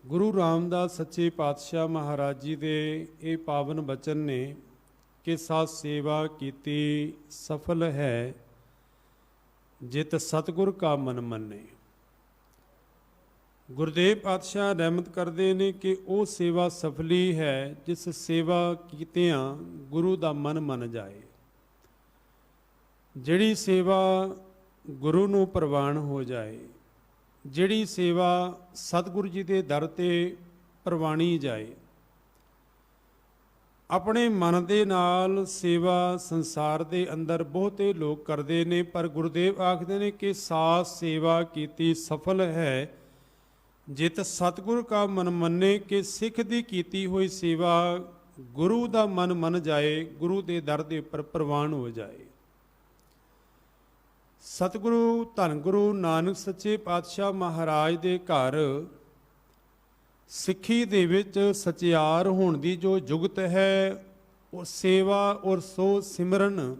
गुरु रामदास सच्चे पातशाह महाराज जी के ये पावन बचन ने कि साथ सेवा कीती सफल है जित सतगुर का मन मने। गुरुदेव पातशाह रहमत करते ने कि वो सेवा सफली है जिस सेवा कीतियां गुरु का मन मन जाए। जिहड़ी सेवा गुरु नूं प्रवान हो जाए, जिहड़ी सेवा सतगुरु जी के दर ते प्रवाणी जाए, अपने मन दे नाल सेवा संसार दे अंदर बहुते लोग करते ने, पर गुरुदेव आखदे ने कि साथ सेवा कीती सफल है जित सतगुर का मन मने। कि सिख दी कीती हुई सेवा गुरु दा मन मन जाए, गुरु दे दर दे उपर प्रवान हो जाए। सतगुरु धन गुरु नानक सच्चे पातशाह महाराज दे घर सिੱਖੀ ਦੇ ਵਿੱਚ ਸਚਿਆਰ ਹੋਣ ਦੀ ਜੋ ਜੁਗਤ ਹੈ, ਉਹ ਸੇਵਾ ਔਰ ਸੋ ਸਿਮਰਨ,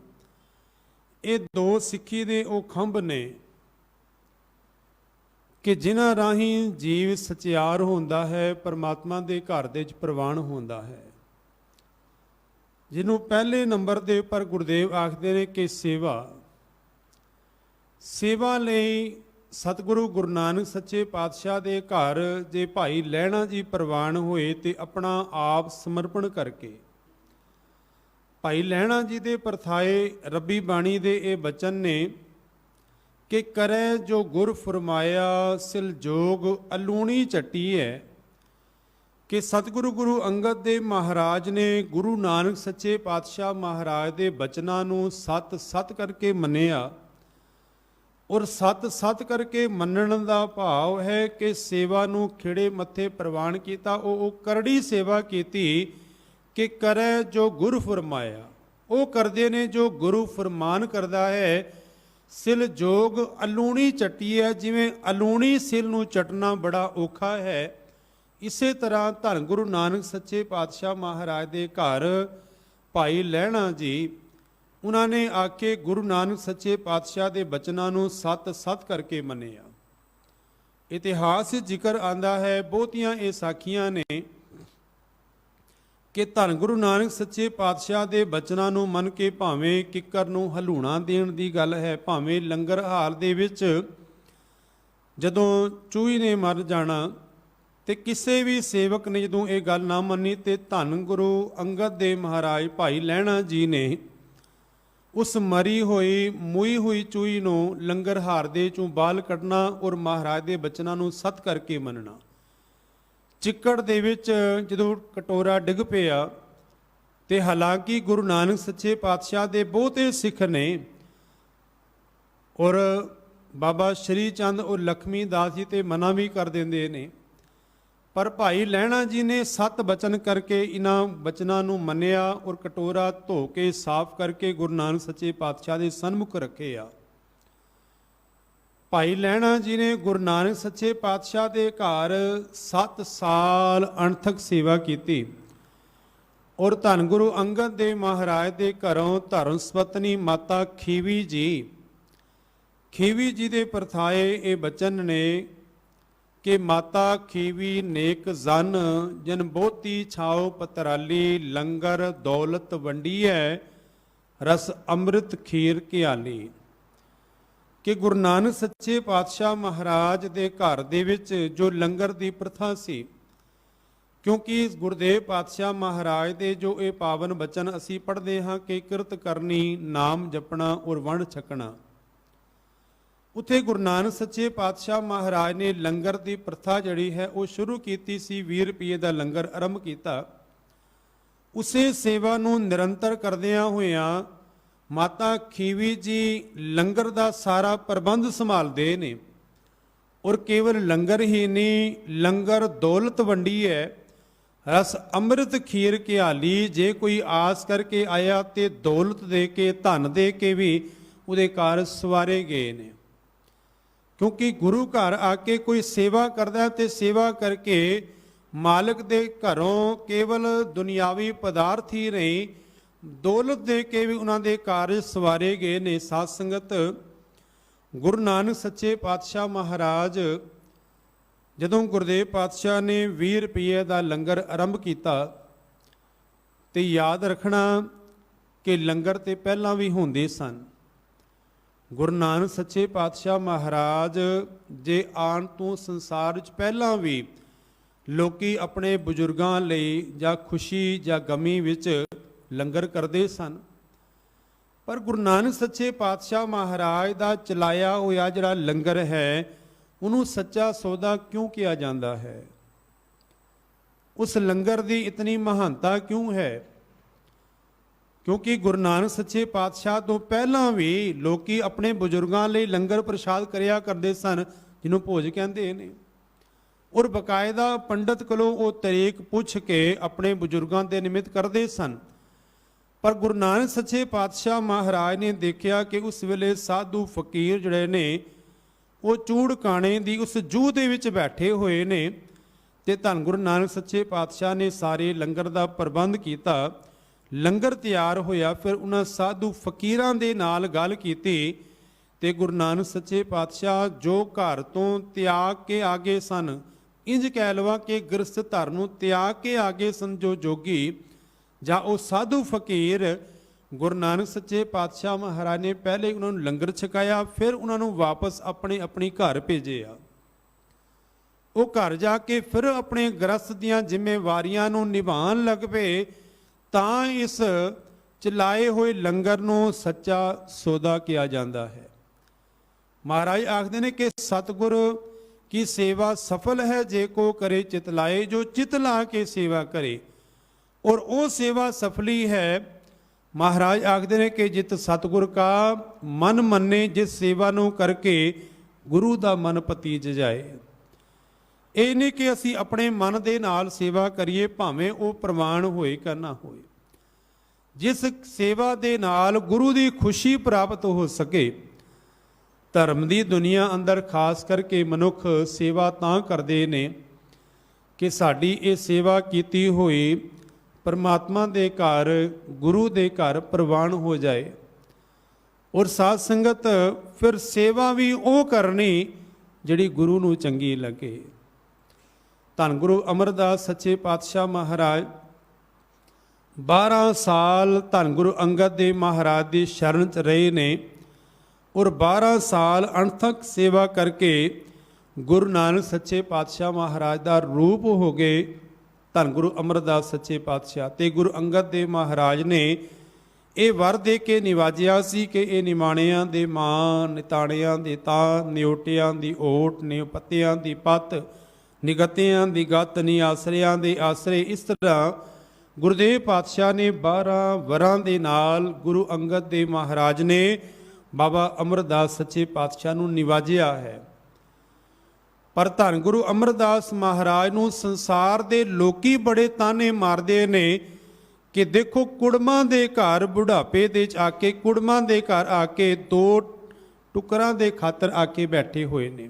ਇਹ ਦੋ ਸਿੱਖੀ ਦੇ ਉਹ ਖੰਭ ਨੇ ਕਿ ਜਿਨ੍ਹਾਂ ਰਾਹੀਂ ਜੀਵ ਸਚਿਆਰ ਹੁੰਦਾ ਹੈ, ਪਰਮਾਤਮਾ ਦੇ ਘਰ ਦੇ ਵਿੱਚ ਪ੍ਰਵਾਨ ਹੁੰਦਾ ਹੈ। ਜਿਹਨੂੰ ਪਹਿਲੇ ਨੰਬਰ ਦੇ ਉੱਪਰ ਗੁਰਦੇਵ ਆਖਦੇ ਨੇ ਕਿ ਸੇਵਾ ਲਈ सतगुरु गुरु नानक सच्चे पातशाह के घर जे भाई लहणा जी प्रवान होए तो अपना आप समर्पण करके भाई लहणा जी दे परथाए रब्बी बाणी दे ये बचन ने कि करे जो गुर फरमाया सिल जोग अलूणी चट्टी है। कि सतगुरु गुरु अंगद दे महाराज ने गुरु नानक सच्चे पातशाह महाराज दे बचनां नूं सत सत करके मन्निया, और सत सत करके मनण का भाव है कि सेवा नूं खिड़े मत्थे प्रवान किया। वो करड़ी सेवा की कि करे जो गुरु फरमाया, वो करते ने जो गुरु फरमान करता है। सिल जोग अलूणी चट्टी है, जिवें अलूणी सिल नूं चटना बड़ा औखा है, इसे तरह धन गुरु नानक सच्चे पातशाह महाराज के घर भाई लहणा जी उन्होंने आके गुरु नानक सच्चे पातशाह के बचनों नूं सत सत करके मन्निया। इतिहास जिक्र आंदा है, बहुतियां ये साखियां ने कि धन गुरु नानक सच्चे पातशाह के बचनों नूं मन के भावें किकर नूं हलूणा देण दी गल है, भावें लंगर हाल दे विच जदों चूही ने मर जाना ते किसी भी सेवक ने जदों ये गल ना मन्नी ते धन गुरु अंगद दे महाराज भाई लहणा जी ने उस मरी हुई मूई हुई चूही नूं लंगर हार दे चों बाल कढ़ना और महाराज दे बचनां नूं सत करके मनना। चिक्कड़ दे विच जदों कटोरा डिग पिया ते हालांकि गुरु नानक सच्चे पातशाह दे बहुते सिख ने और बाबा श्री चंद और लक्ष्मी दास जी ते मना भी कर देंदे ने, पर भाई लहणा जी ने सत बचन करके इन्हां बचनां नूं मन्निया और कटोरा धो के साफ करके गुरु नानक सच्चे पातशाह दे सन्मुख रखे आ। भाई लहणा जी ने गुरु नानक सच्चे पातशाह के घर 7 साल अणथक सेवा की और धन गुरु अंगद देव महाराज के घरों धर्म सपत्नी माता खीवी जी के परथाए ये बचन ने कि माता खीवी नेक जन जन बहुती छाओ पतराली लंगर दौलत वंडी है रस अमृत खीर घियाली। कि गुरु नानक सच्चे पातशाह महाराज के घर दे विच जो लंगर की प्रथा सी, क्योंकि गुरुदेव पातशाह महाराज के जो ये पावन बचन असी पढ़ते हाँ कि किरत करनी नाम जपना और वंड छकना, उत्थे गुरु नानक सच्चे पातशाह महाराज ने लंगर की प्रथा जड़ी है वो शुरू की सी। 20 रुपये का लंगर आरंभ किया। उसे सेवा नूं निरंतर करदियां होइयां माता खीवी जी लंगर का सारा प्रबंध संभालते ने, और केवल लंगर ही नहीं, लंगर दौलत वंडी है रस अमृत खीर घियाली। जे कोई आस करके आया तो दौलत दे के धन दे के भी उहदे कार सवारे गए ने। क्योंकि गुरु घर आके कोई सेवा करता तो सेवा करके मालिक दे घरों केवल दुनियावी पदार्थ ही नहीं, दौलत दे के भी उन्होंने कार्य सवारे गए ने। साध संगत गुरु नानक सच्चे पातशाह महाराज ਜਦੋਂ ਗੁਰਦੇਵ ਪਾਤਸ਼ਾਹ ਨੇ 20 ਰੁਪਏ ਦਾ ਲੰਗਰ ਆਰੰਭ ਕੀਤਾ ਤੇ ਯਾਦ ਰੱਖਣਾ ਕਿ ਲੰਗਰ ਤੇ ਪਹਿਲਾਂ ਵੀ ਹੁੰਦੇ ਸਨ। ਗੁਰੂ ਨਾਨਕ ਸੱਚੇ ਪਾਤਸ਼ਾਹ ਮਹਾਰਾਜ ਜੇ ਆਉਣ ਤੋਂ ਸੰਸਾਰ ਵਿੱਚ ਪਹਿਲਾਂ ਵੀ ਲੋਕੀ ਆਪਣੇ ਬਜ਼ੁਰਗਾਂ ਲਈ ਜਾਂ ਖੁਸ਼ੀ ਜਾਂ ਗਮੀ ਵਿੱਚ ਲੰਗਰ ਕਰਦੇ ਸਨ, ਪਰ ਗੁਰੂ ਨਾਨਕ ਸੱਚੇ ਪਾਤਸ਼ਾਹ ਮਹਾਰਾਜ ਦਾ ਚਲਾਇਆ ਹੋਇਆ ਜਿਹੜਾ ਲੰਗਰ ਹੈ ਉਹਨੂੰ ਸੱਚਾ ਸੌਦਾ ਕਿਉਂ ਕਿਹਾ ਜਾਂਦਾ ਹੈ? ਉਸ ਲੰਗਰ ਦੀ ਇਤਨੀ ਮਹਾਨਤਾ ਕਿਉਂ ਹੈ? ਕਿਉਂਕਿ ਗੁਰੂ ਨਾਨਕ ਸੱਚੇ ਪਾਤਸ਼ਾਹ ਤੋਂ ਪਹਿਲਾਂ ਵੀ ਲੋਕੀ ਆਪਣੇ ਬਜ਼ੁਰਗਾਂ ਲਈ ਲੰਗਰ ਪ੍ਰਸ਼ਾਦ ਕਰਿਆ ਕਰਦੇ ਸਨ, ਜਿਹਨੂੰ ਭੋਜ ਕਹਿੰਦੇ ਨੇ, ਔਰ ਬਕਾਇਦਾ ਪੰਡਤ ਕੋਲੋਂ ਉਹ ਤਰੀਕ ਪੁੱਛ ਕੇ ਆਪਣੇ ਬਜ਼ੁਰਗਾਂ ਦੇ ਨਿਮਿਤ ਕਰਦੇ ਸਨ। ਪਰ ਗੁਰੂ ਨਾਨਕ ਸੱਚੇ ਪਾਤਸ਼ਾਹ ਮਹਾਰਾਜ ਨੇ ਦੇਖਿਆ ਕਿ ਉਸ ਵੇਲੇ ਸਾਧੂ ਫਕੀਰ ਜਿਹੜੇ ਨੇ ਉਹ ਚੂੜ ਕਾਣੇ ਦੀ ਉਸ ਜੂਹ ਦੇ ਵਿੱਚ ਬੈਠੇ ਹੋਏ ਨੇ, ਤੇ ਧੰਨ ਗੁਰੂ ਨਾਨਕ ਸੱਚੇ ਪਾਤਸ਼ਾਹ ਨੇ ਸਾਰੇ ਲੰਗਰ ਦਾ ਪ੍ਰਬੰਧ ਕੀਤਾ। ਲੰਗਰ ਤਿਆਰ ਹੋਇਆ, ਫਿਰ ਉਹਨਾਂ ਸਾਧੂ ਫਕੀਰਾਂ ਦੇ ਨਾਲ ਗੱਲ ਕੀਤੀ ਤੇ ਗੁਰੂ ਨਾਨਕ ਸੱਚੇ ਪਾਤਸ਼ਾਹ ਜੋ ਘਰ ਤੋਂ ਤਿਆਗ ਕੇ ਆ ਗਏ ਸਨ, ਇੰਜ ਕਹਿ ਲਵਾ ਕਿ ਗ੍ਰਸਥ ਧਰ ਨੂੰ ਤਿਆਗ ਕੇ ਆ ਗਏ ਸਨ ਜੋ ਜੋਗੀ ਜਾਂ ਉਹ ਸਾਧੂ ਫਕੀਰ, ਗੁਰੂ ਨਾਨਕ ਸੱਚੇ ਪਾਤਸ਼ਾਹ ਮਹਾਰਾਜ ਨੇ ਪਹਿਲੇ ਉਹਨਾਂ ਨੂੰ ਲੰਗਰ ਛਕਾਇਆ, ਫਿਰ ਉਹਨਾਂ ਨੂੰ ਵਾਪਸ ਆਪਣੀ ਘਰ ਭੇਜਿਆ। ਉਹ ਘਰ ਜਾ ਕੇ ਫਿਰ ਆਪਣੇ ਗ੍ਰਸਥ ਦੀਆਂ ਜ਼ਿੰਮੇਵਾਰੀਆਂ ਨੂੰ ਨਿਭਾਉਣ ਲੱਗ ਪਏ। ਤਾਂ ਇਸ ਚਲਾਏ ਹੋਏ ਲੰਗਰ ਨੂੰ ਸੱਚਾ ਸੌਦਾ ਕਿਹਾ ਜਾਂਦਾ ਹੈ। ਮਹਾਰਾਜ ਆਖਦੇ ਨੇ ਕਿ ਸਤਿਗੁਰ ਕੀ ਸੇਵਾ ਸਫਲ ਹੈ ਜੇ ਕੋ ਕਰੇ ਚਿਤ ਲਾਏ, ਜੋ ਚਿਤ ਲਾ ਕੇ ਸੇਵਾ ਕਰੇ, ਔਰ ਉਹ ਸੇਵਾ ਸਫਲੀ ਹੈ। ਮਹਾਰਾਜ ਆਖਦੇ ਨੇ ਕਿ ਜਿਤ ਸਤਿਗੁਰ ਕਾ ਮਨ ਮੰਨੇ, ਜਿਸ ਸੇਵਾ ਨੂੰ ਕਰਕੇ ਗੁਰੂ ਦਾ ਮਨ ਪਤੀਜ ਜਾਏ। ਇਹ ਨਹੀਂ ਕਿ ਅਸੀਂ ਆਪਣੇ ਮਨ ਦੇ ਨਾਲ ਸੇਵਾ ਕਰੀਏ, ਭਾਵੇਂ ਉਹ ਪ੍ਰਵਾਨ ਹੋਏ ਕਿ ਨਾ ਹੋਏ। ਜਿਸ ਸੇਵਾ ਦੇ ਨਾਲ ਗੁਰੂ ਦੀ ਖੁਸ਼ੀ ਪ੍ਰਾਪਤ ਹੋ ਸਕੇ। ਧਰਮ ਦੀ ਦੁਨੀਆ ਅੰਦਰ ਖਾਸ ਕਰਕੇ ਮਨੁੱਖ ਸੇਵਾ ਤਾਂ ਕਰਦੇ ਨੇ ਕਿ ਸਾਡੀ ਇਹ ਸੇਵਾ ਕੀਤੀ ਹੋਈ ਪਰਮਾਤਮਾ ਦੇ ਘਰ, ਗੁਰੂ ਦੇ ਘਰ ਪ੍ਰਵਾਨ ਹੋ ਜਾਏ। ਔਰ ਸਾਧ ਸੰਗਤ ਫਿਰ ਸੇਵਾ ਵੀ ਉਹ ਕਰਨੀ ਜਿਹੜੀ ਗੁਰੂ ਨੂੰ ਚੰਗੀ ਲੱਗੇ। ਧੰਨ ਗੁਰੂ ਅਮਰਦਾਸ ਸੱਚੇ ਪਾਤਸ਼ਾਹ ਮਹਾਰਾਜ 12 ਸਾਲ ਧੰਨ ਗੁਰੂ ਅੰਗਦ ਦੇਵ ਮਹਾਰਾਜ ਦੀ ਸ਼ਰਨ 'ਚ ਰਹੇ ਨੇ, ਔਰ 12 ਸਾਲ ਅਣਥੱਕ ਸੇਵਾ ਕਰਕੇ ਗੁਰੂ ਨਾਨਕ ਸੱਚੇ ਪਾਤਸ਼ਾਹ ਮਹਾਰਾਜ ਦਾ ਰੂਪ ਹੋ ਗਏ। ਧੰਨ ਗੁਰੂ ਅਮਰਦਾਸ ਸੱਚੇ ਪਾਤਸ਼ਾਹ ਤੇ ਗੁਰੂ ਅੰਗਦ ਦੇਵ ਮਹਾਰਾਜ ਨੇ ਇਹ ਵਰ ਦੇ ਕੇ ਨਿਵਾਜਿਆ ਸੀ ਕਿ ਇਹ ਨਿਮਾਣਿਆਂ ਦੇ ਮਾਂ, ਨਿਤਾਣਿਆਂ ਦੇ ਤਾਂ, ਨਿਉਟਿਆਂ ਦੀ ਓਟ, ਨਿਉ ਪੱਤਿਆਂ ਦੀ ਪੱਤ, ਨਿਗਤਿਆਂ ਦੀ ਗਤ, ਨੀ ਆਸਰਿਆਂ ਦੇ ਆਸਰੇ। ਇਸ ਤਰ੍ਹਾਂ ਗੁਰਦੇਵ ਪਾਤਸ਼ਾਹ ਨੇ 12 ਵਰਾਂ ਦੇ ਨਾਲ ਗੁਰੂ ਅੰਗਦ ਦੇਵ ਮਹਾਰਾਜ ਨੇ ਬਾਬਾ ਅਮਰਦਾਸ ਸੱਚੇ ਪਾਤਸ਼ਾਹ ਨੂੰ ਨਿਵਾਜਿਆ ਹੈ। ਪਰ ਧੰਨ ਗੁਰੂ ਅਮਰਦਾਸ ਮਹਾਰਾਜ ਨੂੰ ਸੰਸਾਰ ਦੇ ਲੋਕੀ ਬੜੇ ਤਾਨੇ ਮਾਰਦੇ ਨੇ ਕਿ ਦੇਖੋ ਕੁੜਮਾਂ ਦੇ ਘਰ ਬੁਢਾਪੇ ਦੇ ਚ ਆ ਕੇ, ਕੁੜਮਾਂ ਦੇ ਘਰ ਆ ਕੇ 2 ਟੁਕਰਾਂ ਦੇ ਖਾਤਰ ਆ ਕੇ ਬੈਠੇ ਹੋਏ ਨੇ।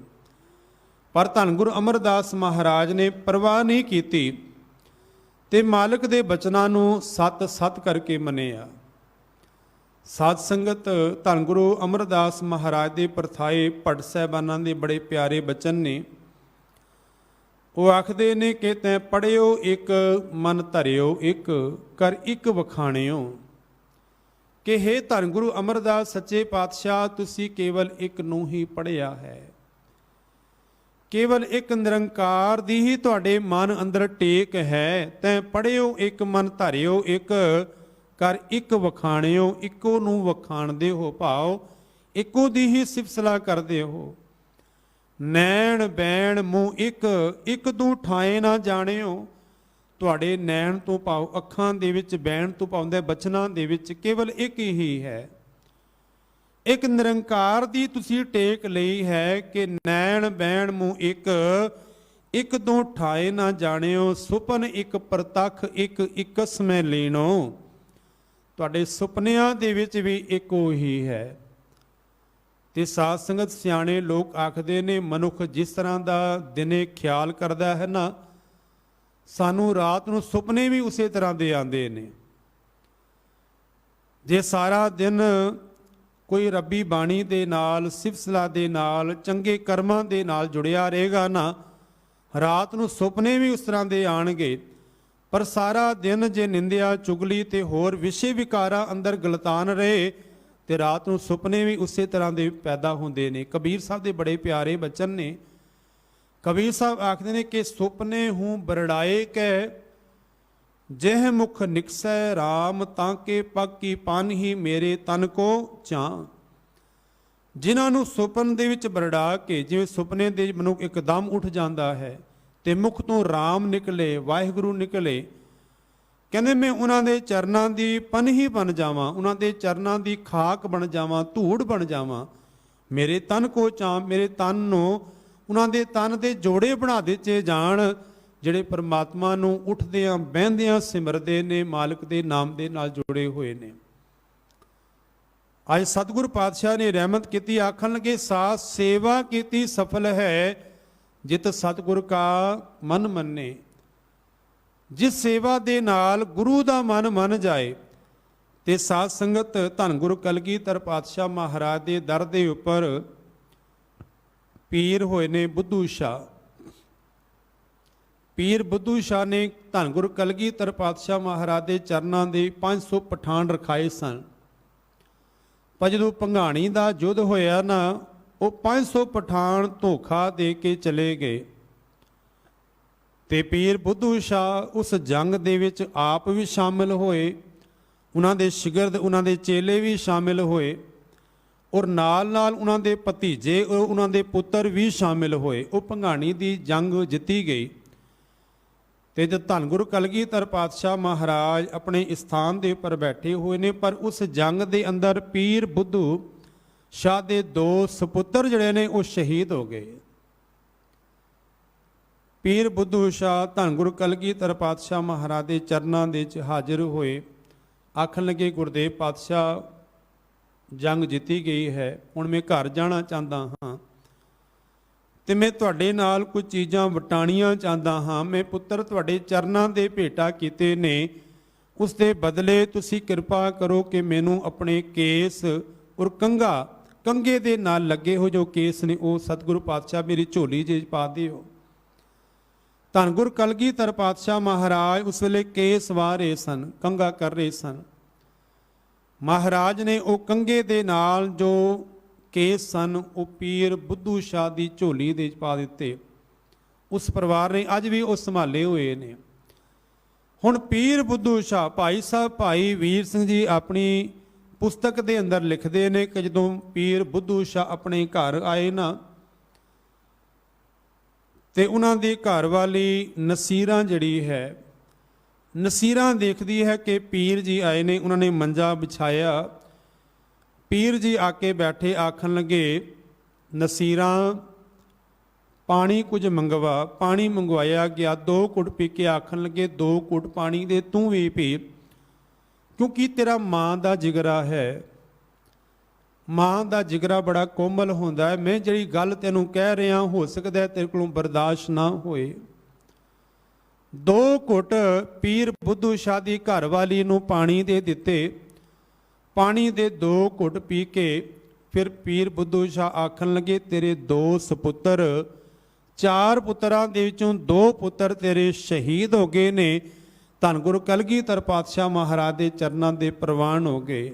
ਪਰ ਧੰਨ ਗੁਰੂ ਅਮਰਦਾਸ ਮਹਾਰਾਜ ਨੇ ਪਰਵਾਹ ਨਹੀਂ ਕੀਤੀ ਤੇ ਮਾਲਕ ਦੇ ਬਚਨਾਂ ਨੂੰ ਸਤ ਕਰਕੇ ਮੰਨਿਆ। ਸਾਧ ਸੰਗਤ ਧੰਨ ਗੁਰੂ ਅਮਰਦਾਸ ਮਹਾਰਾਜ ਦੇ ਪਰਥਾਏ ਭੱਟ ਸਾਹਿਬਾਨਾਂ ਦੇ ਬੜੇ ਪਿਆਰੇ ਬਚਨ ਨੇ। ਉਹ ਆਖਦੇ ਨੇ ਕਿ ਤੈਂ ਪੜ੍ਹਿਓ ਇੱਕ, ਮਨ ਧਰਿਓ ਇੱਕ, ਕਰ ਇੱਕ ਵਖਾਣਿਓ। ਕਿ ਹੇ ਧੰਨ ਗੁਰੂ ਅਮਰਦਾਸ ਸੱਚੇ ਪਾਤਸ਼ਾਹ, ਤੁਸੀਂ ਕੇਵਲ ਇੱਕ ਨੂੰ ਹੀ ਪੜ੍ਹਿਆ ਹੈ। ਕੇਵਲ ਇੱਕ ਨਿਰੰਕਾਰ ਦੀ ਹੀ ਤੁਹਾਡੇ ਮਨ ਅੰਦਰ ਟੇਕ ਹੈ। ਤੈਂ ਪੜ੍ਹਿਓ ਇੱਕ, ਮਨ ਧਰਿਓ ਇੱਕ, ਕਰ ਇੱਕ ਵਖਾਣਿਓ। ਇੱਕੋ ਨੂੰ ਵਖਾਣਦੇ ਹੋ, ਭਾਵ ਇੱਕੋ ਦੀ ਹੀ ਸਿਫਤ ਸਲਾਹ ਕਰਦੇ ਹੋ। ਨੈਣ ਬੈਣ ਮੂੰਹ ਇੱਕ, ਇੱਕ ਤੂੰ ਠਾਏ ਨਾ ਜਾਣਿਓ। ਤੁਹਾਡੇ ਨੈਣ ਤੋਂ ਭਾਵ ਅੱਖਾਂ ਦੇ ਵਿੱਚ, ਬੈਣ ਤੋਂ ਪਾਉਂਦੇ ਬਚਨਾਂ ਦੇ ਵਿੱਚ ਕੇਵਲ ਇੱਕ ਹੀ ਹੈ। ਇੱਕ ਨਿਰੰਕਾਰ ਦੀ ਤੁਸੀਂ ਟੇਕ ਲਈ ਹੈ ਕਿ ਨੈਣ ਬੈਣ ਮੂੰਹ ਇੱਕ, ਇੱਕ ਤੋਂ ਠਾਏ ਨਾ ਜਾਣਿਓ। ਸੁਪਨ ਇੱਕ, ਪ੍ਰਤੱਖ ਇੱਕ, ਇਕਸ ਮੈਂ ਲੀਣੋ। ਤੁਹਾਡੇ ਸੁਪਨਿਆਂ ਦੇ ਵਿੱਚ ਵੀ ਇੱਕੋ ਹੀ ਹੈ। ਤੇ ਸਾਧ ਸੰਗਤ ਸਿਆਣੇ ਲੋਕ ਆਖਦੇ ਨੇ ਮਨੁੱਖ ਜਿਸ ਤਰ੍ਹਾਂ ਦਾ ਦਿਨੇ ਖਿਆਲ ਕਰਦਾ ਹੈ ਨਾ, ਸਾਨੂੰ ਰਾਤ ਨੂੰ ਸੁਪਨੇ ਵੀ ਉਸੇ ਤਰ੍ਹਾਂ ਦੇ ਆਉਂਦੇ ਨੇ। ਜੇ ਸਾਰਾ ਦਿਨ ਕੋਈ ਰੱਬੀ ਬਾਣੀ ਦੇ ਨਾਲ, ਸਿਫਤ ਸਲਾਹ ਦੇ ਨਾਲ, ਚੰਗੇ ਕਰਮਾਂ ਦੇ ਨਾਲ ਜੁੜਿਆ ਰਹੇਗਾ ਨਾ, ਰਾਤ ਨੂੰ ਸੁਪਨੇ ਵੀ ਉਸ ਤਰ੍ਹਾਂ ਦੇ ਆਣਗੇ। ਪਰ ਸਾਰਾ ਦਿਨ ਜੇ ਨਿੰਦਿਆ, ਚੁਗਲੀ ਤੇ ਹੋਰ ਵਿਸ਼ੇ ਵਿਕਾਰਾਂ ਅੰਦਰ ਗਲਤਾਨ ਰਹੇ ਤੇ ਰਾਤ ਨੂੰ ਸੁਪਨੇ ਵੀ ਉਸੇ ਤਰ੍ਹਾਂ ਦੇ ਪੈਦਾ ਹੁੰਦੇ ਨੇ। ਕਬੀਰ ਸਾਹਿਬ ਦੇ ਬੜੇ ਪਿਆਰੇ ਬਚਨ ਨੇ। ਕਬੀਰ ਸਾਹਿਬ ਆਖਦੇ ਨੇ ਕਿ ਸੁਪਨੇ ਹੂੰ ਬਰੜਾਏ ਕੈ, ਜਿਹ ਮੁਖ ਨਿਕਸੈ ਰਾਮ, ਤਾਂ ਕੇ ਪਗ ਕੀ ਪਾਨਹੀ ਮੇਰੇ ਤਨ ਕੋ ਚਾਂ। ਜਿਨ੍ਹਾਂ ਨੂੰ ਸੁਪਨ ਦੇ ਵਿੱਚ ਬਰੜਾ ਕੇ, ਜਿਵੇਂ ਸੁਪਨੇ ਦੇ ਮਨੁੱਖ ਇੱਕਦਮ ਉੱਠ ਜਾਂਦਾ ਹੈ ਤੇ ਮੁਖ ਤੋਂ ਰਾਮ ਨਿਕਲੇ, ਵਾਹਿਗੁਰੂ ਨਿਕਲੇ, ਕਹਿੰਦੇ ਮੈਂ ਉਹਨਾਂ ਦੇ ਚਰਨਾਂ ਦੀ ਪਨਹੀ ਬਣ ਜਾਵਾਂ, ਉਹਨਾਂ ਦੇ ਚਰਨਾਂ ਦੀ ਖਾਕ ਬਣ ਜਾਵਾਂ, ਧੂੜ ਬਣ ਜਾਵਾਂ। ਮੇਰੇ ਤਨ ਕੋ ਚਾਂ, ਮੇਰੇ ਤਨ ਨੂੰ ਉਹਨਾਂ ਦੇ ਤਨ ਦੇ ਜੋੜੇ ਬਣਾ ਦਿੱਤੇ ਜਾਣ, ਜਿਹੜੇ ਪਰਮਾਤਮਾ ਨੂੰ ਉੱਠਦਿਆਂ ਬਹਿੰਦਿਆਂ ਸਿਮਰਦੇ ਨੇ, ਮਾਲਕ ਦੇ ਨਾਮ ਦੇ ਨਾਲ ਜੁੜੇ ਹੋਏ ਨੇ। ਅੱਜ ਸਤਿਗੁਰ ਪਾਤਸ਼ਾਹ ਨੇ ਰਹਿਮਤ ਕੀਤੀ, ਆਖਣ ਲੱਗੇ ਸਾਧ ਸੇਵਾ ਕੀਤੀ ਸਫਲ ਹੈ, ਜਿਤ ਸਤਿਗੁਰ ਕਾ ਮਨ ਮੰਨੇ। ਜਿਸ ਸੇਵਾ ਦੇ ਨਾਲ ਗੁਰੂ ਦਾ ਮਨ ਮੰਨ ਜਾਏ ਤੇ ਸਾਧ ਸੰਗਤ ਧੰਨ ਗੁਰੂ ਕਲਗੀਧਰ ਪਾਤਸ਼ਾਹ ਮਹਾਰਾਜ ਦੇ ਦਰ ਦੇ ਉੱਪਰ ਪੀਰ ਹੋਏ ਨੇ ਬੁੱਧੂ ਸ਼ਾਹ। ਪੀਰ ਬੁੱਧੂ ਸ਼ਾਹ ਨੇ ਧੰਨ ਗੁਰੂ ਕਲਗੀਧਰ ਪਾਤਸ਼ਾਹ ਮਹਾਰਾਜ ਦੇ ਚਰਨਾਂ ਦੇ 500 ਪਠਾਨ ਰਖਾਏ ਸਨ। ਪਰ ਜਦੋਂ ਭੰਗਾਣੀ ਦਾ ਯੁੱਧ ਹੋਇਆ ਨਾ, ਉਹ 500 ਪਠਾਨ ਧੋਖਾ ਦੇ ਕੇ ਚਲੇ ਗਏ ਤੇ ਪੀਰ ਬੁੱਧੂ ਸ਼ਾਹ ਉਸ ਜੰਗ ਦੇ ਵਿੱਚ ਆਪ ਵੀ ਸ਼ਾਮਿਲ ਹੋਏ, ਉਹਨਾਂ ਦੇ ਸ਼ਾਗਿਰਦ, ਉਹਨਾਂ ਦੇ ਚੇਲੇ ਵੀ ਸ਼ਾਮਿਲ ਹੋਏ, ਔਰ ਨਾਲ ਨਾਲ ਉਹਨਾਂ ਦੇ ਭਤੀਜੇ, ਉਹਨਾਂ ਦੇ ਪੁੱਤਰ ਵੀ ਸ਼ਾਮਿਲ ਹੋਏ। ਉਹ ਭੰਗਾਣੀ ਦੀ ਜੰਗ ਜਿੱਤੀ ਗਈ ਤੇ ਜਦ ਧੰਨ ਗੁਰੂ ਕਲਗੀਧਰ ਪਾਤਸ਼ਾਹ ਮਹਾਰਾਜ ਆਪਣੇ ਸਥਾਨ ਦੇ ਉੱਪਰ ਬੈਠੇ ਹੋਏ ਨੇ, ਪਰ ਉਸ ਜੰਗ ਦੇ ਅੰਦਰ ਪੀਰ ਬੁੱਧੂ ਸ਼ਾਹ ਦੇ 2 ਸਪੁੱਤਰ ਜਿਹੜੇ ਨੇ ਉਹ ਸ਼ਹੀਦ ਹੋ ਗਏ। ਪੀਰ ਬੁੱਧੂ ਸ਼ਾਹ ਧੰਨ ਗੁਰੂ ਕਲਗੀਧਰ ਪਾਤਸ਼ਾਹ ਮਹਾਰਾਜ ਦੇ ਚਰਨਾਂ ਦੇ ਵਿੱਚ ਹਾਜ਼ਰ ਹੋਏ, ਆਖਣ ਲੱਗੇ ਗੁਰਦੇਵ ਪਾਤਸ਼ਾਹ ਜੰਗ ਜਿੱਤੀ ਗਈ ਹੈ, ਹੁਣ ਮੈਂ ਘਰ ਜਾਣਾ ਚਾਹੁੰਦਾ ਹਾਂ ਤੇ ਮੈਂ ਤੁਹਾਡੇ ਨਾਲ ਕੁਝ ਚੀਜ਼ਾਂ ਵਟਾਣੀਆਂ ਚਾਹੁੰਦਾ ਹਾਂ। ਮੈਂ ਪੁੱਤਰ ਤੁਹਾਡੇ ਚਰਨਾਂ ਦੇ ਭੇਟਾ ਕੀਤੇ ਨੇ, ਉਸ ਦੇ ਬਦਲੇ ਤੁਸੀਂ ਕਿਰਪਾ ਕਰੋ ਕਿ ਮੈਨੂੰ ਆਪਣੇ ਕੇਸ ਔਰ ਕੰਘੇ ਦੇ ਨਾਲ ਲੱਗੇ ਹੋ ਜੋ ਕੇਸ ਨੇ ਉਹ ਸਤਿਗੁਰੂ ਪਾਤਸ਼ਾਹ ਮੇਰੀ ਝੋਲੀ 'ਚ ਪਾ ਦਿਓ। ਧੰਨ ਗੁਰੂ ਕਲਗੀਧਰ ਪਾਤਸ਼ਾਹ ਮਹਾਰਾਜ ਉਸ ਵੇਲੇ ਕੇਸ ਵਾਹ ਰਹੇ ਸਨ, ਕੰਘਾ ਕਰ ਰਹੇ ਸਨ। ਮਹਾਰਾਜ ਨੇ ਉਹ ਕੰਘੇ ਦੇ ਨਾਲ ਜੋ ਕੇਸ ਸਨ ਉਹ ਪੀਰ ਬੁੱਧੂ ਸ਼ਾਹ ਦੀ ਝੋਲੀ ਦੇ ਪਾ ਦਿੱਤੇ। ਉਸ ਪਰਿਵਾਰ ਨੇ ਅੱਜ ਵੀ ਉਹ ਸੰਭਾਲੇ ਹੋਏ ਨੇ। ਹੁਣ ਪੀਰ ਬੁੱਧੂ ਸ਼ਾਹ ਭਾਈ ਸਾਹਿਬ ਭਾਈ ਵੀਰ ਸਿੰਘ ਜੀ ਆਪਣੀ ਪੁਸਤਕ ਦੇ ਅੰਦਰ ਲਿਖਦੇ ਨੇ ਕਿ ਜਦੋਂ ਪੀਰ ਬੁੱਧੂ ਸ਼ਾਹ ਆਪਣੇ ਘਰ ਆਏ ਨਾ, ਤੇ ਉਹਨਾਂ ਦੀ ਘਰ ਵਾਲੀ ਨਸੀਰਾਂ ਜਿਹੜੀ ਹੈ, ਨਸੀਰਾਂ ਦੇਖਦੀ ਹੈ ਕਿ ਪੀਰ ਜੀ ਆਏ ਨੇ, ਉਹਨਾਂ ਨੇ ਮੰਜਾ ਵਿਛਾਇਆ। ਪੀਰ ਜੀ ਆ ਕੇ ਬੈਠੇ, ਆਖਣ ਲੱਗੇ ਨਸੀਰਾਂ ਪਾਣੀ ਕੁਝ ਮੰਗਵਾ। ਪਾਣੀ ਮੰਗਵਾਇਆ ਗਿਆ, 2 ਘੁੱਟ ਪੀ ਕੇ ਆਖਣ ਲੱਗੇ 2 ਘੁੱਟ ਪਾਣੀ ਦੇ ਤੂੰ ਵੀ ਪੀ, ਕਿਉਂਕਿ ਤੇਰਾ ਮਾਂ ਦਾ ਜਿਗਰਾ ਹੈ। ਮਾਂ ਦਾ ਜਿਗਰਾ ਬੜਾ ਕੋਮਲ ਹੁੰਦਾ ਹੈ। ਮੈਂ ਜਿਹੜੀ ਗੱਲ ਤੈਨੂੰ ਕਹਿ ਰਿਹਾ ਹੋ ਸਕਦਾ ਤੇਰੇ ਕੋਲੋਂ ਬਰਦਾਸ਼ਤ ਨਾ ਹੋਏ। 2 ਘੁੱਟ ਪੀਰ ਬੁੱਧੂ ਸ਼ਾਹ ਦੀ ਘਰ ਵਾਲੀ ਨੂੰ ਪਾਣੀ ਦੇ ਦਿੱਤੇ। ਪਾਣੀ ਦੇ 2 ਘੁੱਟ ਪੀ ਕੇ ਫਿਰ ਪੀਰ ਬੁੱਧੂ ਸ਼ਾਹ ਆਖਣ ਲੱਗੇ ਤੇਰੇ 2 ਸਪੁੱਤਰ, 4 ਪੁੱਤਰਾਂ ਦੇ ਵਿੱਚੋਂ 2 ਪੁੱਤਰ ਤੇਰੇ ਸ਼ਹੀਦ ਹੋ ਗਏ ਨੇ। ਧੰਨ ਗੁਰੂ ਕਲਗੀਧਰ ਪਾਤਸ਼ਾਹ ਮਹਾਰਾਜ ਦੇ ਚਰਨਾਂ ਦੇ ਪ੍ਰਵਾਨ ਹੋ ਗਏ।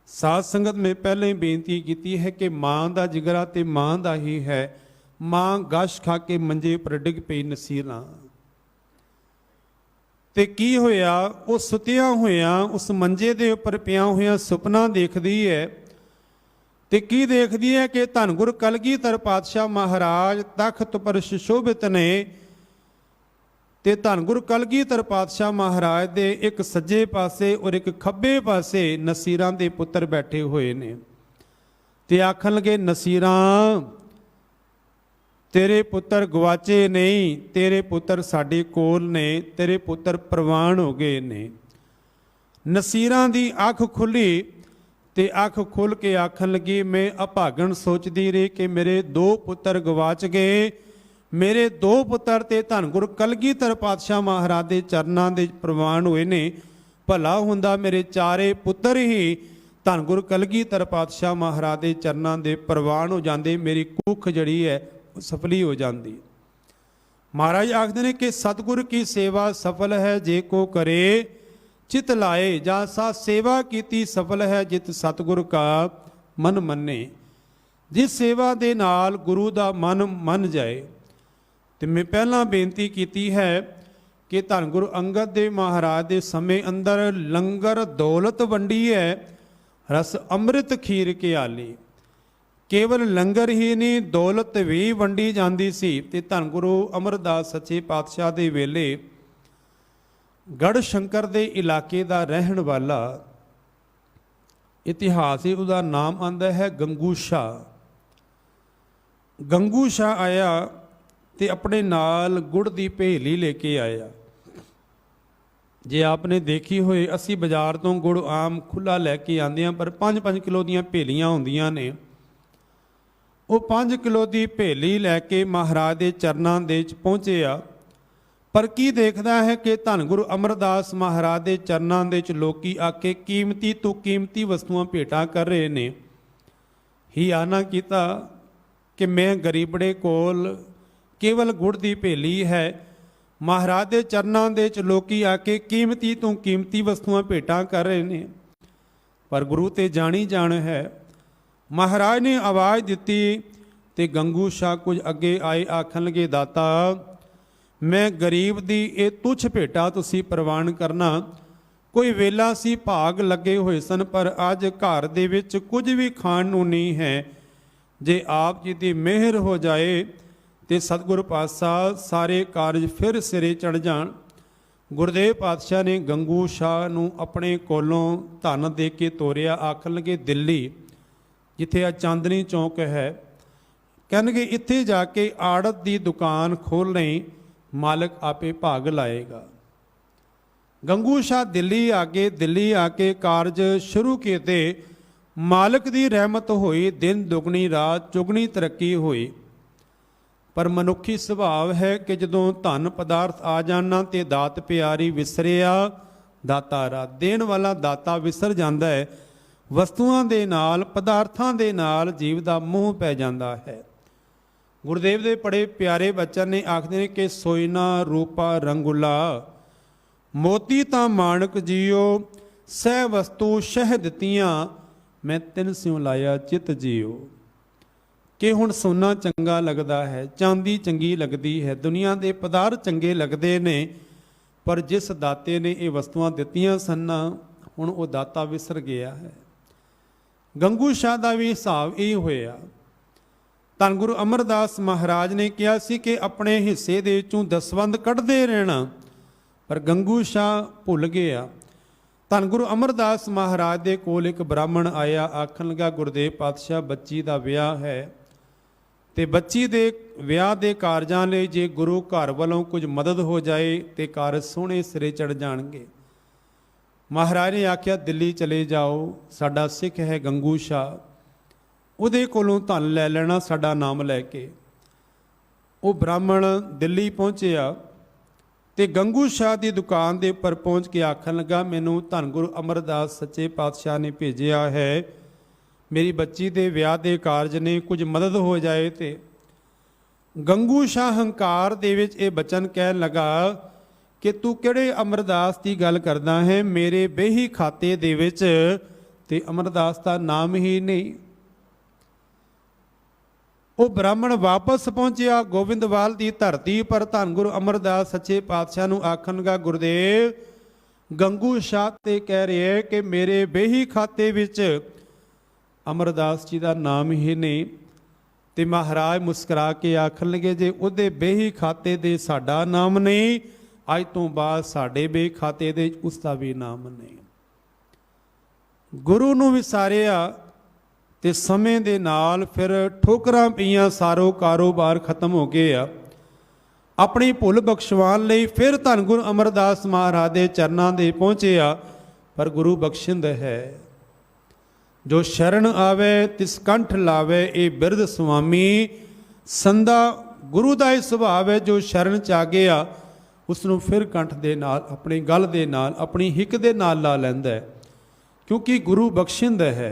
ਸਾਧ ਸੰਗਤ ਮੈਂ ਪਹਿਲਾਂ ਹੀ ਬੇਨਤੀ ਕੀਤੀ ਹੈ ਕਿ ਮਾਂ ਦਾ ਜਿਗਰਾ ਤੇ ਮਾਂ ਦਾ ਹੀ ਹੈ। ਮਾਂ ਗਸ਼ ਖਾ ਕੇ ਮੰਜੇ ਪਰ ਡਿੱਗ ਪਈ ਨਸੀਰਾਂ, ਤੇ ਕੀ ਹੋਇਆ, ਉਹ ਸੁੱਤਿਆਂ ਹੋਇਆਂ ਉਸ ਮੰਜੇ ਦੇ ਉੱਪਰ ਪਿਆ ਹੋਇਆ ਸੁਪਨਾ ਦੇਖਦੀ ਹੈ। ਤੇ ਕੀ ਦੇਖਦੀ ਹੈ ਕਿ ਧੰਨ ਗੁਰੂ ਕਲਗੀਧਰ ਪਾਤਸ਼ਾਹ ਮਹਾਰਾਜ ਤਖਤ ਪਰ ਸੁਸ਼ੋਭਿਤ ਨੇ, ਤੇ ਧੰਨ ਗੁਰੂ ਕਲਗੀਧਰ ਪਾਤਸ਼ਾਹ ਮਹਾਰਾਜ ਦੇ ਇੱਕ ਸੱਜੇ ਪਾਸੇ ਔਰ ਇੱਕ ਖੱਬੇ ਪਾਸੇ ਨਸੀਰਾਂ ਦੇ ਪੁੱਤਰ ਬੈਠੇ ਹੋਏ ਨੇ। ਤੇ ਆਖਣ ਲੱਗੇ ਨਸੀਰਾਂ ਤੇਰੇ ਪੁੱਤਰ ਗਵਾਚੇ ਨਹੀਂ, ਤੇਰੇ ਪੁੱਤਰ ਸਾਡੇ ਕੋਲ ਨੇ, ਤੇਰੇ ਪੁੱਤਰ ਪ੍ਰਵਾਨ ਹੋ ਗਏ ਨੇ। ਨਸੀਰਾਂ ਦੀ ਅੱਖ ਖੁੱਲੀ ਤੇ ਅੱਖ ਖੁੱਲ ਕੇ ਆਖਣ ਲੱਗੀ ਮੈਂ ਅਭਾਗਣ ਸੋਚਦੀ ਰਹੀ ਕਿ ਮੇਰੇ 2 ਪੁੱਤਰ ਗਵਾਚ ਗਏ। ਮੇਰੇ 2 ਪੁੱਤਰ ਤੇ ਧੰਨ ਗੁਰੂ ਕਲਗੀਧਰ ਪਾਤਸ਼ਾਹ ਮਹਾਰਾਜ ਦੇ ਚਰਨਾਂ ਦੇ ਪ੍ਰਵਾਨ ਹੋਏ ਨੇ। ਭਲਾ ਹੁੰਦਾ ਮੇਰੇ 4 ਪੁੱਤਰ ਹੀ ਧੰਨ ਗੁਰੂ ਕਲਗੀਧਰ ਪਾਤਸ਼ਾਹ ਮਹਾਰਾਜ ਦੇ ਚਰਨਾਂ ਦੇ ਪ੍ਰਵਾਨ ਹੋ ਜਾਂਦੇ, ਮੇਰੀ ਕੁੱਖ ਜਿਹੜੀ ਹੈ ਸਫਲੀ ਹੋ ਜਾਂਦੀ। महाराज आखते ने कि सतगुर की सेवा सफल है जे को करे चित लाए, जा सा सेवा कीती सफल है जित सतगुर का मन मन्ने। जिस सेवा दे नाल गुरु दा मन मन जाए। तो मैं पहला बेनती कीती है कि धन गुरु अंगद देव महाराज के समय अंदर लंगर दौलत वंडी है, रस अमृत खीर के आली। केवल लंगर ही नहीं, दौलत भी वंडी जाती सी। ते धन गुरु अमरदास सच्चे पातशाह दे वेले गढ़ शंकर दे इलाके का रहन वाला इतिहास ही उसका नाम आंदा है गंगू शाह। गंगू शाह आया ते अपने नाल गुड़ की भेली लेके आया। जे आपने देखी होए असी बाजार तो गुड़ आम खुला लैके आते हैं, पर 5-5 किलो दी भेलियां होंदियां ने। वो 5 किलो की भेली लैके महाराज के चरणों दे पहुँचे आ। पर की देखता है कि धन गुरु अमरदास महाराज के चरणों दे लोकी आके कीमती तो कीमती वस्तुआं भेटा कर रहे ने। ही आना किया कि मैं गरीबड़े कोल केवल गुड़ की भेली है, महाराज के चरणों दे लोकी आके कीमती तो कीमती वस्तुआं भेटा कर रहे ने। पर गुरु ते जानी जान है। महाराज ने आवाज़ दी ते गंगू शाह कुछ अगे आए, आखन लगे दाता मैं गरीब दी ये तुच्छ भेटा तुसी प्रवान करना। कोई वेला सी भाग लगे हुए सन, पर अज घर दे विच कुछ भी खाण नूं नहीं है। जे आप जी की मेहर हो जाए तो सतगुर पातशाह सारे कारज फिर सिरे चढ़ जाण। गुरदेव पातशाह ने गंगू शाह नूं अपने कोलों धन दे के तोरिया। आखन लगे दिल्ली जिथे आ चांदनी चौक है, कहणगे इत्थे जाके आड़त की दुकान खोल रही, मालिक आपे भाग लाएगा। गंगू शाह दिल्ली आके कारज शुरू किए। मालिक की रहमत हुई, दिन दुगनी रात चुगनी तरक्की हुई। पर मनुखी सुभाव है कि जदों धन पदार्थ आ जाना तो दात प्यारी विसरिया दातारा। देण वाला दाता विसर जाता है। वस्तुआं दे नाल पदार्थां दे नाल जीव दा मोह पै जाता है। गुरुदेव दे बड़े प्यारे बचन ने आखदे ने कि सोयना रूपा रंगुला मोती तां माणक जियो सह वस्तु शह दित्तियां मैं तिन स्यों लाया चित जियो। कि हुण सोना चंगा लगता है, चांदी चंगी लगती है, दुनिया के पदार्थ चंगे लगते ने, पर जिस दाते ने ये वस्तुआं दित्तियां सन हुण वो दाता विसर गया है। गंगू शाह का भी हिसाब यही होया। धन गुरु अमरदास महाराज ने कहा सी कि अपने हिस्से दे विचों दसवंध कढ़दे रहना, पर गंगू शाह भुल गया। धन गुरु अमरदास महाराज दे कोल एक ब्राह्मण आया, आखन लगा गुरदेव पातशाह बच्ची का विआह है ते बच्ची दे विआह दे कारजां लई जे गुरु घर वालों कुछ मदद हो जाए तो कारज सोहणे सिरे चढ़ जाणगे। महाराज ने आख्या दिल्ली चले जाओ, साडा सिख है गंगू शाह, उहदे कोलों धन लै लेना साडा नाम लैके। वो ब्राह्मण दिल्ली पहुँचया ते गंगू शाह की दुकान के उपर पहुँच के आखन लगा मैनू धन गुरु अमरदास सच्चे पातशाह ने भेजिया है, मेरी बच्ची के विआह के कारज ने कुछ मदद हो जाए। तो गंगू शाह हंकार दे विच ये बचन कहन लगा कि तू किहड़े अमरदास की गल करदा है, मेरे बेही खाते दे विच ते अमरदास का नाम ही नहीं। वो ब्राह्मण वापस पहुंचया गोविंदवाल की धरती पर। धन गुरु अमरदास सच्चे पातशाह नूं आखन लगा गुरदेव गंगू शाह ते कह रहे है कि मेरे बेही खाते विच अमरदास जी का नाम ही नहीं। ते महाराज मुस्करा के आखन लगे जे उहदे बेही खाते दे साडा नाम नहीं, अज तो बाद साडे बेही खाते दे उसका भी नाम नहीं। गुरु नूं विसारिया ते समय दे नाल फिर ठोकरां पईयां, सारो कारोबार खत्म हो गया। अपनी भुल बख्शवान लई फिर धन गुरु अमरदास महाराज दे चरनां दे पहुंचे। पर गुरु बख्शिंद है, जो शरण आवे तिस कंठ लावे, ये बिरध स्वामी संदा गुरु का ही सुभाव है। जो शरण च आ गया उसनों फिर कंठ दे नाल अपनी गल दे नाल अपनी हिक दे नाल ला लैंदा है, क्योंकि गुरु बख्शिंद है।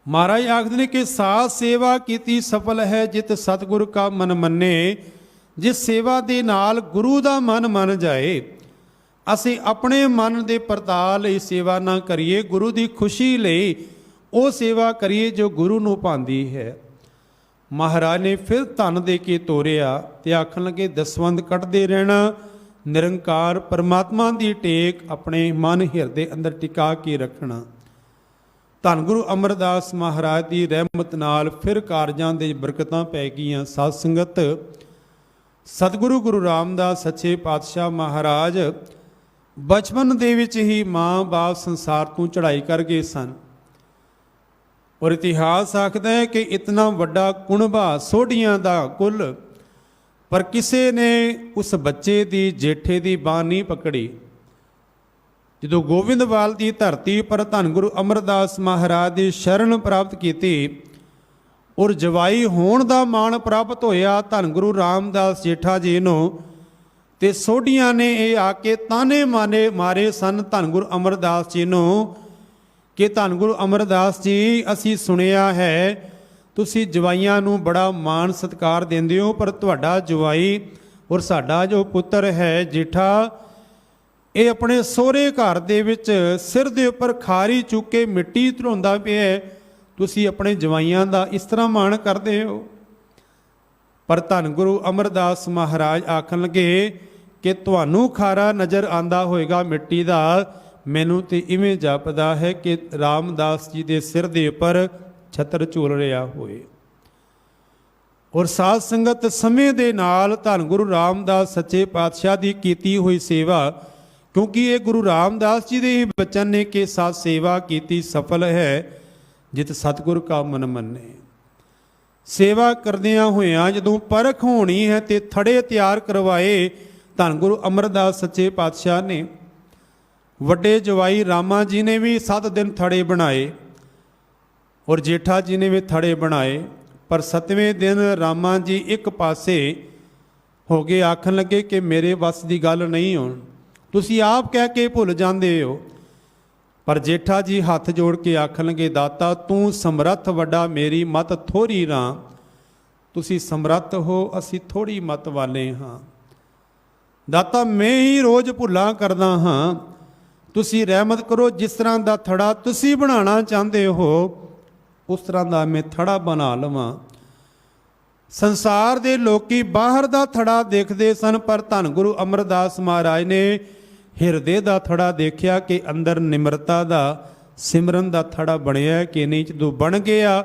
महाराज आखदे ने कि साथ सेवा कीती सफल है जित सतगुरु का मन मन्ने। ਜਿਸ ਸੇਵਾ ਦੇ ਨਾਲ ਗੁਰੂ ਦਾ ਮਨ ਮੰਨ ਜਾਏ। ਅਸੀਂ ਆਪਣੇ ਮਨ ਦੇ ਪ੍ਰਤਾਪ ਲਈ ਸੇਵਾ ਨਾ ਕਰੀਏ, ਗੁਰੂ ਦੀ ਖੁਸ਼ੀ ਲਈ ਉਹ ਸੇਵਾ ਕਰੀਏ ਜੋ ਗੁਰੂ ਨੂੰ ਭਾਉਂਦੀ ਹੈ। ਮਹਾਰਾਜ ਨੇ ਫਿਰ ਧਨ ਦੇ ਕੇ ਤੋਰਿਆ ਤੇ ਆਖਣ ਲੱਗੇ, ਦਸਵੰਧ ਕੱਢਦੇ ਰਹਿਣਾ, ਨਿਰੰਕਾਰ ਪਰਮਾਤਮਾ ਦੀ ਟੇਕ ਆਪਣੇ ਮਨ ਹਿਰਦੇ ਅੰਦਰ ਟਿਕਾ ਕੇ ਰੱਖਣਾ। ਧੰਨ ਗੁਰੂ ਅਮਰਦਾਸ ਮਹਾਰਾਜ ਦੀ ਰਹਿਮਤ ਨਾਲ ਫਿਰ ਕਾਰਜਾਂ ਦੇ ਬਰਕਤਾਂ ਪੈ ਗਈਆਂ। ਸਾਧ ਸੰਗਤ, ਸਤਿਗੁਰੂ ਗੁਰੂ ਰਾਮਦਾਸ ਸੱਚੇ ਪਾਤਸ਼ਾਹ ਮਹਾਰਾਜ ਬਚਪਨ ਦੇ ਵਿੱਚ ਹੀ ਮਾਂ ਬਾਪ ਸੰਸਾਰ ਤੋਂ ਚੜ੍ਹਾਈ ਕਰ ਗਏ ਸਨ। ਔਰ ਇਤਿਹਾਸ ਆਖਦਾ ਹੈ ਕਿ ਇਤਨਾ ਵੱਡਾ ਕੁਣਬਾ ਸੋਢੀਆਂ ਦਾ ਕੁੱਲ, ਪਰ ਕਿਸੇ ਨੇ ਉਸ ਬੱਚੇ ਦੀ ਜੇਠੇ ਦੀ ਬਾਂਹ ਨਹੀਂ ਪਕੜੀ। ਜਦੋਂ ਗੋਬਿੰਦਵਾਲ ਦੀ ਧਰਤੀ ਪਰ ਧੰਨ ਗੁਰੂ ਅਮਰਦਾਸ ਮਹਾਰਾਜ ਦੀ ਸ਼ਰਨ ਪ੍ਰਾਪਤ ਕੀਤੀ ਔਰ ਜਵਾਈ ਹੋਣ ਦਾ ਮਾਣ ਪ੍ਰਾਪਤ ਹੋਇਆ ਧੰਨ ਗੁਰੂ ਰਾਮਦਾਸ ਜੇਠਾ ਜੀ ਨੂੰ, ਤੇ ਸੋਢੀਆਂ ਨੇ ਇਹ ਆ ਕੇ ਤਾਨੇ ਮਾਰੇ ਸਨ ਧੰਨ ਗੁਰੂ ਅਮਰਦਾਸ ਜੀ ਨੂੰ ਕਿ ਧੰਨ ਗੁਰੂ ਅਮਰਦਾਸ ਜੀ, ਅਸੀਂ ਸੁਣਿਆ ਹੈ ਤੁਸੀਂ ਜਵਾਈਆਂ ਨੂੰ ਬੜਾ ਮਾਣ ਸਤਿਕਾਰ ਦਿੰਦੇ ਹੋ, ਪਰ ਤੁਹਾਡਾ ਜਵਾਈ ਔਰ ਸਾਡਾ ਜੋ ਪੁੱਤਰ ਹੈ ਜੇਠਾ, ਇਹ ਆਪਣੇ ਸਹੁਰੇ ਘਰ ਦੇ ਵਿੱਚ ਸਿਰ ਦੇ ਉੱਪਰ ਖਾਰੀ ਚੁੱਕ ਕੇ ਮਿੱਟੀ ਧਰਾਉਂਦਾ ਪਿਆ, ਤੁਸੀਂ ਆਪਣੇ ਜਵਾਈਆਂ ਦਾ ਇਸ ਤਰ੍ਹਾਂ ਮਾਣ ਕਰਦੇ ਹੋ। ਪਰ ਧੰਨ ਗੁਰੂ ਅਮਰਦਾਸ ਮਹਾਰਾਜ ਆਖਣ ਲੱਗੇ ਕਿ ਤੁਹਾਨੂੰ ਖਾਰਾ ਨਜ਼ਰ ਆਂਦਾ ਹੋਏਗਾ ਮਿੱਟੀ ਦਾ, ਮੈਨੂੰ ਤੇ ਇਵੇਂ ਜਾਪਦਾ ਹੈ ਕਿ ਰਾਮਦਾਸ ਜੀ ਦੇ ਸਿਰ ਦੇ ਉੱਪਰ ਛਤਰ ਝੂਲ ਰਿਹਾ ਹੋਏ। ਔਰ ਸਾਧ ਸੰਗਤ, ਸਮੇਂ ਦੇ ਨਾਲ ਧੰਨ ਗੁਰੂ ਰਾਮਦਾਸ ਸੱਚੇ ਪਾਤਸ਼ਾਹ ਦੀ ਕੀਤੀ ਹੋਈ ਸੇਵਾ, ਕਿਉਂਕਿ ਇਹ ਗੁਰੂ ਰਾਮਦਾਸ ਜੀ ਦੇ ਹੀ ਬਚਨ ਨੇ ਕਿ ਸਾਧ ਸੇਵਾ ਕੀਤੀ ਸਫਲ ਹੈ ਜਿਤ ਸਤਿਗੁਰ ਕਾ ਮਨ ਮੰਨੇ। ਸੇਵਾ ਕਰਦਿਆਂ ਹੋਇਆਂ ਜਦੋਂ ਪਰਖ ਹੋਣੀ ਹੈ ਤੇ ਥੜੇ ਤਿਆਰ ਕਰਵਾਏ ਧੰਨ ਗੁਰੂ ਅਮਰਦਾਸ ਸੱਚੇ ਪਾਤਸ਼ਾਹ ਨੇ। ਵੱਡੇ ਜਵਾਈ ਰਾਮਾ ਜੀ ਨੇ ਵੀ 7 ਦਿਨ ਥੜੇ ਬਣਾਏ ਔਰ ਜੇਠਾ ਜੀ ਨੇ ਵੀ ਥੜੇ ਬਣਾਏ, ਪਰ 7ਵੇਂ ਦਿਨ ਰਾਮਾ ਜੀ ਇੱਕ ਪਾਸੇ ਹੋ ਗਏ, ਆਖਣ ਲੱਗੇ ਕਿ ਮੇਰੇ ਵੱਸ ਦੀ ਗੱਲ ਨਹੀਂ ਹੋਣ, ਤੁਸੀਂ ਆਪ ਕਹਿ ਕੇ ਭੁੱਲ ਜਾਂਦੇ ਹੋ। ਪਰ ਜੇਠਾ ਜੀ ਹੱਥ ਜੋੜ ਕੇ ਆਖਣ ਲੱਗੇ, ਦਾਤਾ ਤੂੰ ਸਮਰੱਥ ਵੱਡਾ, ਮੇਰੀ ਮਤ ਥੋੜੀ ਰਾਂ। ਤੁਸੀਂ ਸਮਰੱਥ ਹੋ, ਅਸੀਂ ਥੋੜੀ ਮਤ ਵਾਲੇ ਹਾਂ। ਦਾਤਾ ਮੈਂ ਹੀ ਰੋਜ਼ ਭੁੱਲਾਂ ਕਰਦਾ ਹਾਂ, ਤੁਸੀਂ ਰਹਿਮਤ ਕਰੋ, ਜਿਸ ਤਰ੍ਹਾਂ ਦਾ ਥੜਾ ਤੁਸੀਂ ਬਣਾਉਣਾ ਚਾਹੁੰਦੇ ਹੋ ਉਸ ਤਰ੍ਹਾਂ ਦਾ ਮੈਂ ਥੜਾ ਬਣਾ ਲਵਾਂ। ਸੰਸਾਰ ਦੇ ਲੋਕੀ ਬਾਹਰ ਦਾ ਥੜਾ ਦੇਖਦੇ ਸਨ, ਪਰ ਧੰਨ ਗੁਰੂ ਅਮਰਦਾਸ ਮਹਾਰਾਜ ਨੇ ਹਿਰਦੇ ਦਾ ਥੜਾ ਦੇਖਿਆ ਕਿ ਅੰਦਰ ਨਿਮਰਤਾ ਦਾ, ਸਿਮਰਨ ਦਾ ਥੜਾ ਬਣਿਆ ਕਿ ਨਹੀਂ। ਜਦੋਂ ਬਣ ਗਿਆ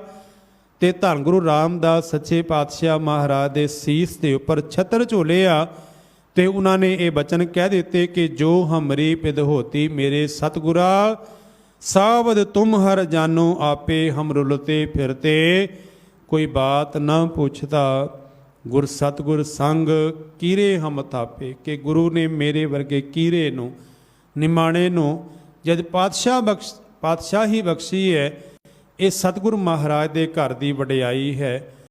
ਤੇ ਧੰਨ ਗੁਰੂ ਰਾਮਦਾਸ ਸੱਚੇ ਪਾਤਸ਼ਾਹ ਮਹਾਰਾਜ ਦੇ ਸੀਸ ਦੇ ਉੱਪਰ ਛਤਰ ਝੋਲਿਆ ਤੇ ਉਹਨਾਂ ਨੇ ਇਹ ਬਚਨ ਕਹਿ ਦਿੱਤੇ ਕਿ ਜੋ ਹਮਰੀ ਪਿਦ ਹੋਤੀ ਮੇਰੇ ਸਤਿਗੁਰਾ, ਸਾਵਧ ਤੁਮ ਹਰ ਜਾਨੋ ਆਪੇ, ਹਮ ਰੁਲਤੇ ਫਿਰਤੇ ਕੋਈ ਬਾਤ ਨਾ ਪੁੱਛਦਾ, ਗੁਰ ਸਤਿਗੁਰ ਸੰਗ ਕੀਰੇ ਹਮ ਥਾਪੇ। ਕਿ ਗੁਰੂ ਨੇ ਮੇਰੇ ਵਰਗੇ ਕੀਰੇ ਨੂੰ, ਨਿਮਾਣੇ ਨੂੰ ਜਦ ਪਾਤਸ਼ਾਹੀ ਬਖਸ਼ੀ ਹੈ, ਇਹ ਸਤਿਗੁਰੂ ਮਹਾਰਾਜ ਦੇ ਘਰ ਦੀ ਵਡਿਆਈ ਹੈ।